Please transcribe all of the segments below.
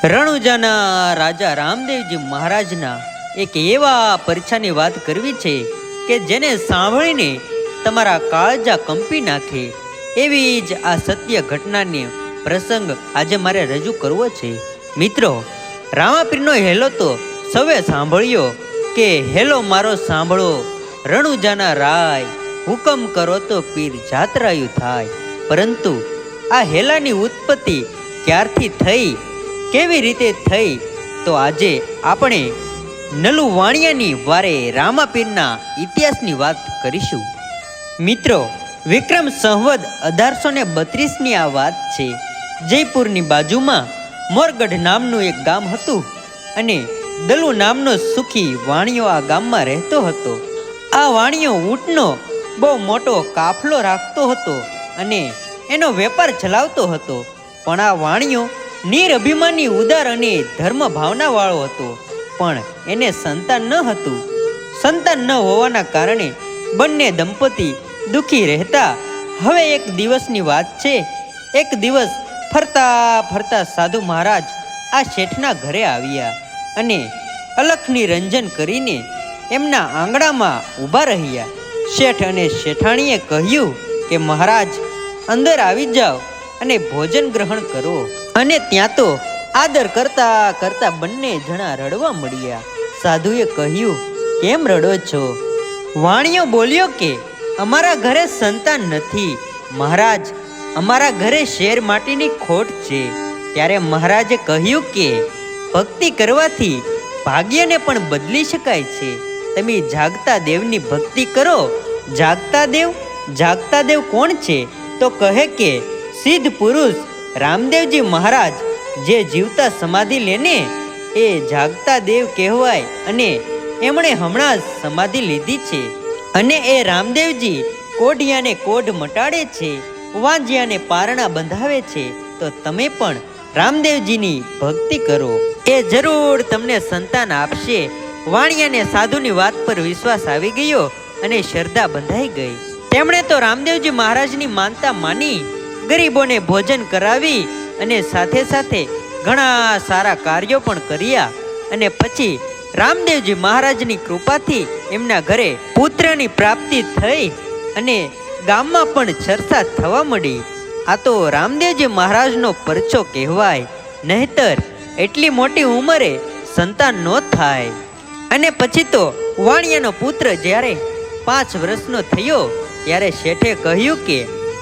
રણુજાના રાજા રામદેવજી મહારાજના એક એવા પરીક્ષાની વાત કરવી છે કે જેને સાંભળીને તમારા કાળજા કંપી નાખે એવી જ આ સત્ય ઘટનાને પ્રસંગ આજે મારે રજૂ કરવો છે. મિત્રો, રામાપીરનો હેલો તો સૌએ સાંભળ્યો કે હેલો મારો સાંભળો રણુજાના રાય, હુકમ કરો તો પીર જાત્રાયું થાય. પરંતુ આ હેલાની ઉત્પત્તિ ક્યારથી થઈ, કેવી રીતે થઈ, તો આજે આપણે નલુ વાણિયાની વારે રામાપીરના ઇતિહાસની વાત કરીશું. મિત્રો, વિક્રમ સંવત 1832ની આ વાત છે. જયપુરની બાજુમાં મોરગઢ નામનું એક ગામ હતું અને દલુ નામનો સુખી વાણિયો આ ગામમાં રહેતો હતો. આ વાણિયો ઊંટનો બહુ મોટો કાફલો રાખતો હતો અને એનો વેપાર ચલાવતો હતો. પણ આ વાણિયો નિરઅભિમાની, ઉદાર અને ધર્મ ભાવના વાળો હતો. પણ એને સંતાન ન હતું. સંતાન ન હોવાના કારણે બંને દંપતી દુઃખી રહેતા. હવે એક દિવસની વાત છે. એક દિવસ ફરતા ફરતા સાધુ મહારાજ આ શેઠના ઘરે આવ્યા અને અલખની રંજન કરીને એમના આંગણામાં ઊભા રહ્યા. શેઠ અને શેઠાણીએ કહ્યું કે મહારાજ, અંદર આવી જાઓ અને ભોજન ગ્રહણ કરો. અને ત્યાં તો આદર કરતા કરતા બંને જણા રડવા મળ્યા. સાધુએ કહ્યું, કેમ રડો છો? વાણિયો બોલ્યો કે અમારા ઘરે સંતાન નથી મહારાજ, અમારા ઘરે શેર માટીની ખોટ છે. ત્યારે મહારાજે કહ્યું કે ભક્તિ કરવાથી ભાગ્યને પણ બદલી શકાય છે. તમે જાગતા દેવની ભક્તિ કરો. જાગતા દેવ કોણ છે? તો કહે કે સિદ્ધ પુરુષ રામદેવજી મહારાજ, જે જીવતા સમાધિ લેને એ જાગતા દેવ કહેવાય. અને એમણે હમણાં જ સમાધિ લીધી છે. અને એ રામદેવજી કોઢિયાને કોઢ મટાડે છે, વાંજિયાને પારણા બંધાવે છે. તો તમે પણ રામદેવજીની ભક્તિ કરો, એ જરૂર તમને સંતાન આપશે. વાણિયાને સાધુની વાત પર વિશ્વાસ આવી ગયો અને શ્રદ્ધા બંધાઈ ગઈ. તેમણે તો રામદેવજી મહારાજની માનતા માની, ગરીબોને ભોજન કરાવી અને સાથે સાથે ઘણા સારા કાર્યો પણ કર્યા. અને પછી રામદેવજી મહારાજની કૃપાથી એમના ઘરે પુત્રની પ્રાપ્તિ થઈ અને ગામમાં પણ ચર્ચા થવા મળી. આ તો રામદેવજી મહારાજનો પરચો કહેવાય. નહીતર એટલી મોટી ઉંમરે સંતાન ન થાય. અને પછી તો વાણિયાનો પુત્ર જ્યારે 5 વર્ષનો થયો ત્યારે શેઠે કહ્યું કે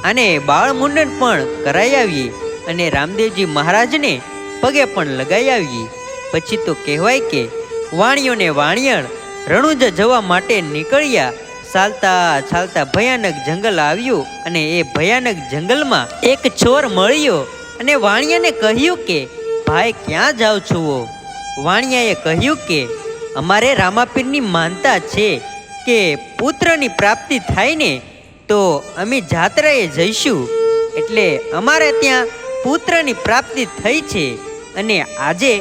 આને બાળ મુંડન પણ કરાઈ આવીએ અને રામદેવજી મહારાજને પગે પણ લગાઈ આવીએ. પછી તો કહેવાય કે વાણિયોને વાણિયણ રણુજા જવા માટે નીકળ્યા. ચાલતા ચાલતા ભયાનક જંગલ આવ્યું અને એ ભયાનક જંગલમાં એક ચોર મળ્યો અને વાણિયાને કહ્યું કે ભાઈ, ક્યાં જાઓ છો? વાણિયાએ કહ્યું કે અમારે રામાપીરની માનતા છે કે પુત્રની પ્રાપ્તિ થાય ને તો અમે જાત્રાએ જઈશું. એટલે અમારે ત્યાં પુત્રની પ્રાપ્તિ થઈ છે અને આજે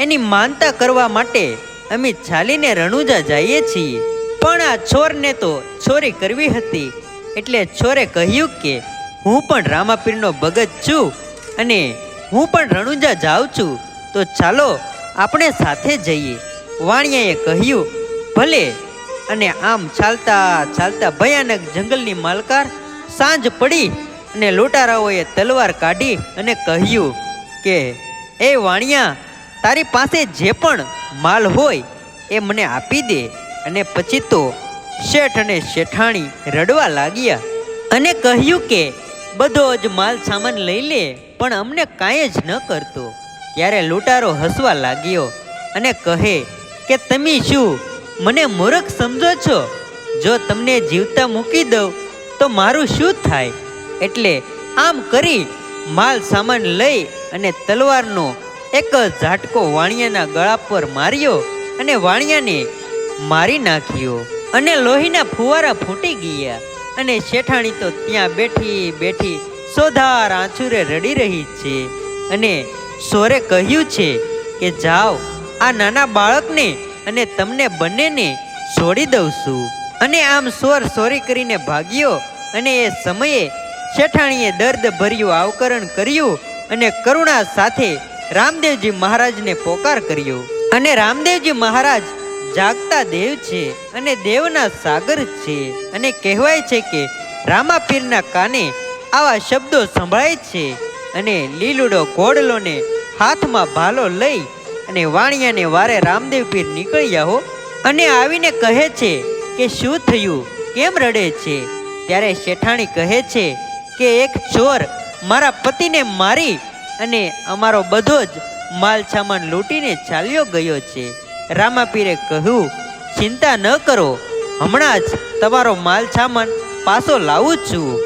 એની માનતા કરવા માટે અમે ચાલીને રણુજા જઈએ છીએ. પણ આ ચોરને તો ચોરી કરવી હતી. એટલે ચોરે કહ્યું કે હું પણ રામાપીરનો ભગત છું અને હું પણ રણુજા જાઉં છું, તો ચાલો આપણે સાથે જઈએ. વાણિયાએ કહ્યું, ભલે. અને આમ ચાલતા ચાલતા ભયાનક જંગલની માલકાર સાંજ પડી અને લૂંટારાઓએ તલવાર કાઢી અને કહ્યું કે એ વાણિયા, તારી પાસે જે પણ માલ હોય એ મને આપી દે. અને પછી તો શેઠ અને શેઠાણી રડવા લાગ્યા અને કહ્યું કે બધો જ માલ સામાન લઈ લે, પણ અમને કાંઈ જ ન કરતો. ત્યારે લૂંટારો હસવા લાગ્યો અને કહે કે તમે શું મને મૂર્ખ સમજો છો? જો તમને જીવતા મૂકી દઉં તો મારું શું થાય? એટલે આમ કરી માલ સામાન લઈ અને તલવારનો એક ઝાટકો વાણિયાના ગળા પર માર્યો અને વાણિયાને મારી નાખ્યો અને લોહીના ફુવારા ફૂટી ગયા. અને શેઠાણી તો ત્યાં બેઠી બેઠી સોધાર આંચુરે રડી રહી છે. અને સોરે કહ્યું છે કે જાઓ, આ નાના બાળકને અને તમને બંનેને છોડી દઉં છું. અને આમ સોર સોરી કરીને ભાગ્યો. અને એ સમયે શેઠાણીએ દર્દ ભર્યું આવકરણ કર્યું અને કરુણા સાથે રામદેવજી મહારાજને પોકાર કર્યો. અને રામદેવજી મહારાજ જાગતા દેવ છે અને દેવના સાગર છે. અને કહેવાય છે કે રામાપીરના કાને આવા શબ્દો સંભળાય છે. અને લીલુડો ઘોડલોને હાથમાં ભાલો લઈ અને વાણિયાને વારે રામદેવ પીર નીકળ્યા હો. અને આવીને કહે છે કે શું થયું, કેમ રડે છે? ત્યારે શેઠાણી કહે છે કે એક ચોર મારા પતિને મારી અને અમારો બધો જ માલ સામાન લૂંટીને ચાલ્યો ગયો છે. રામાપીરે કહ્યું, ચિંતા ન કરો, હમણાં જ તમારો માલ સામાન પાછો લાવું છું.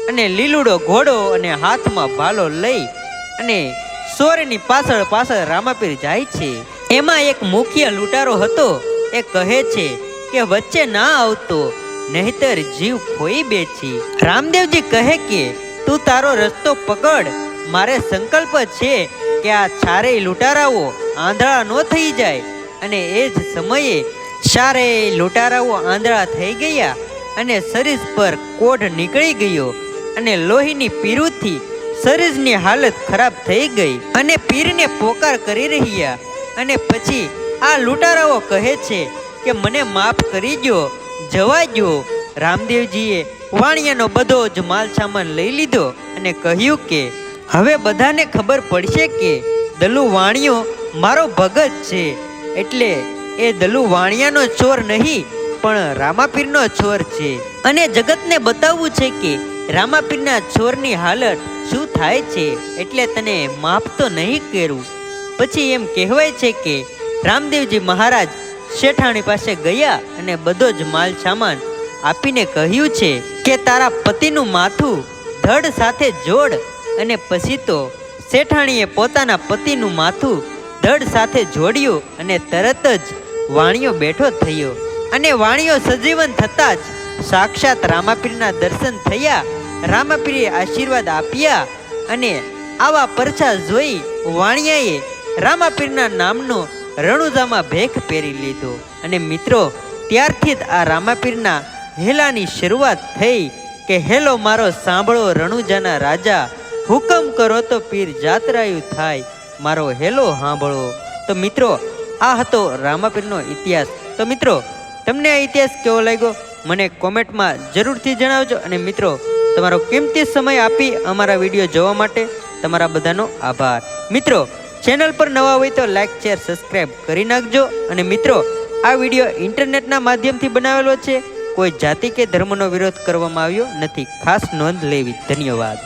અને લીલુડો ઘોડો અને હાથમાં ભાલો લઈ અને ચોરની પાછળ પાછળ રામાપીર જાય છે. એમાં એક મુખ્ય લૂંટારો હતો. એ કહે છે કે વચ્ચે ના આવતો, નહીતર જીવ ખોઈ બેસી. રામદેવજી કહે કે તું તારો રસ્તો પકડ, મારે સંકલ્પ છે કે આ ચારેય લૂંટારાઓ આંધળા ન થઈ જાય. અને એ જ સમયે ચારેય લૂંટારાઓ આંધળા થઈ ગયા અને શરીર પર કોઢ નીકળી ગયો અને લોહીની પીરુથી શરીરની હાલત ખરાબ થઈ ગઈ અને પીરને પોકાર કરી રહ્યા. અને પછી આ લૂંટારાઓ કહે છે કે મને માફ કરી દો, જવા દો. રામદેવજીએ વાણિયાનો બધો જ માલ સામાન લઈ લીધો અને કહ્યું કે હવે બધાને ખબર પડશે કે દલુ વાણિયો મારો ભગત છે. એટલે એ દલુ વાણિયાનો ચોર નહીં પણ રામાપીરનો ચોર છે. અને જગતને બતાવવું છે કે રામાપીરના ચોરની હાલત શું થાય છે. એટલે તને માફ તો નહીં કરું. પછી એમ કહેવાય છે કે રામદેવજી મહારાજ શેઠાણી પાસે ગયા અને બધો જ માલ સામાન આપીને કહ્યું છે કે તારા પતિનું માથું ધડ સાથે જોડ. અને પછી તો શેઠાણીએ પોતાના પતિનું માથું ધડ સાથે જોડ્યું અને તરત જ વાણિયો બેઠો થયો. અને વાણિયો સજીવન થતાં જ સાક્ષાત રામાપીરના દર્શન થયા. રામાપીરે આશીર્વાદ આપ્યા અને આવા પરછા જોઈ વાણિયાએ રામાપીરના નામનો રણુજામાં ભેખ પહેરી લીધો. અને મિત્રો, ત્યારથી જ આ રામાપીરના હેલાની શરૂઆત થઈ કે હેલો મારો સાંભળો રણુજાના રાજા, હુકમ કરો તો પીર જાત્રાયું થાય, મારો હેલો સાંભળો. તો મિત્રો, આ હતો રામાપીરનો ઇતિહાસ. તો મિત્રો, તમને આ ઇતિહાસ કેવો લાગ્યો મને કોમેન્ટમાં જરૂરથી જણાવજો. અને મિત્રો, તમારો કિંમતી સમય આપી અમારા વિડીયો જોવા માટે તમારા બધાનો આભાર. મિત્રો, ચેનલ પર નવા હોય તો લાઈક, શેર, સબસ્ક્રાઈબ કરી નાખજો. અને મિત્રો, આ વિડીયો ઇન્ટરનેટના માધ્યમથી બનાવેલો છે, કોઈ જાતિ કે ધર્મનો વિરોધ કરવામાં આવ્યો નથી, ખાસ નોંધ લેવી. ધન્યવાદ.